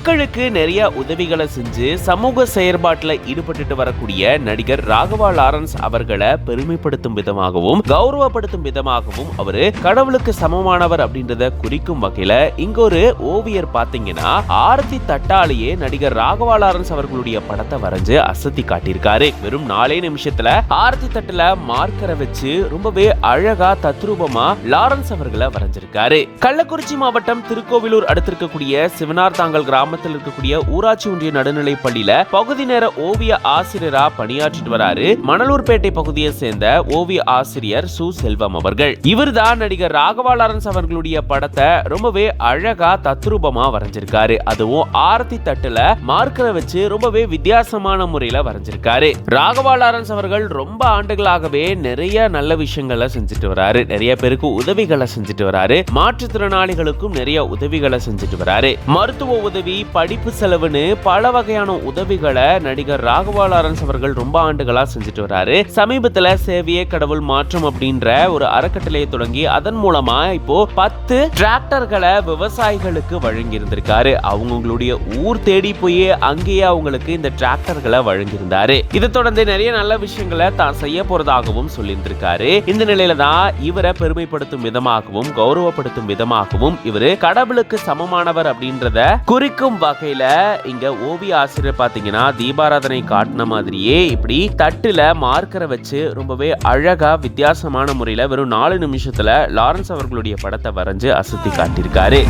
மக்களுக்கு நிறைய உதவிகளை செஞ்சு சமூக செயற்பாட்டுல ஈடுபட்டு வரக்கூடிய நடிகர் ராகவா லாரன்ஸ் அவர்களை பெருமைப்படுத்தும் விதமாகவும் கௌரவப்படுத்தும் விதமாகவும் அவரு கடவுளுக்கு சமமானவர் அப்படின்றத குறிக்கும் வகையில இங்க ஒரு ஓவியர் பாத்தீங்கன்னா ஆரத்தி தட்டாலேயே நடிகர் ராகவா லாரன்ஸ் அவர்களுடைய படத்தை வரைஞ்சு அசத்தி காட்டியிருக்காரு. வெறும் 4 நிமிஷத்துல ஆரத்தி தட்டுல மார்க்கரை வச்சு ரொம்பவே அழகா தத்ரூபமா லாரன்ஸ் அவர்களை வரைஞ்சிருக்காரு. கள்ளக்குறிச்சி மாவட்டம் திருக்கோவிலூர் அடுத்திருக்கக்கூடிய சிவனார்தாங்கல் கிராமத்தில் இருக்கக்கூடிய ஊராட்சி ஒன்றிய நடுநிலை பள்ளியில பகுதி நேர ஓவிய ஆசிரியரா பணியாற்றிட்டு வராரு மணலூர்பேட்டை பகுதியை சேர்ந்த ஓவிய ஆசிரியர் சு செல்வம் அவர்கள். இவர்தான் நடிகர் ராகவா லாரன்ஸ் அவர்களுடைய படத்தை ரொம்பவே அழகா தத்ரூபமா வரைஞ்சிருக்காரு. அதுவும் ஆரத்தி தட்டுல மார்க்கரை வச்சு ரொம்பவே வித்தியாசமான முறையில வரைஞ்சிருக்காரு. ராகவா லாரன்ஸ் அவர்கள் ரொம்ப ஆண்டுகளாகவே நிறைய நல்ல விஷயங்களை செஞ்சுட்டு வராரு. நிறைய பேருக்கு உதவிகளை செஞ்சுட்டு வராரு. மாற்றுத்திறனாளிகளுக்கும் நிறைய உதவிகளை செஞ்சுட்டு வராரு. மருத்துவ உதவி, படிப்பு செலவுன்னு பல வகையான உதவிகளை நடிகர் ராகவா லாரன்ஸ் அவர்கள் ரொம்ப ஆண்டுகளா செஞ்சுட்டு வராரு. சமீபத்துல சேவையே கடவுள் மாற்றம் அப்படின்ற ஒரு அறக்கட்டளையை தொடங்கி அதன் மூலமா இப்போ 10 டிராக்டர்களை விவசாயிகளுக்கு வழங்கி இருந்திருக்காரு. அவங்களுடைய ஊர் தேடி போய் அங்கேயே அவங்களுக்கு இந்த டிராக்டர்களை வழங்கியிருந்தாரு. இதை தொடர்ந்து நிறைய நல்ல விஷயங்களை தான் செய்ய போறதாகவும் சொல்லியிருந்திருக்காரு. இந்த நிலையில தான் இவரை பெருமைப்படுத்தும் விதமாகவும் கௌரவப்படுத்தும் விதமாகவும் இவரு கடவுளுக்கு சமமானவர் அப்படின்றத குறிக்கும் வகையில இங்க ஓவிய ஆசிரியர் பாத்தீங்கன்னா தீபாராதனை காட்டின மாதிரியே இப்படி தட்டுல மார்க்கரை வச்சு ரொம்பவே அழகா வித்தியாசமான முறையில வெறும் 4 நிமிஷத்துல லாரன்ஸ் அவர்களுடைய படத்தை வரைஞ்சு அசத்தி காட்டியிருக்காரு.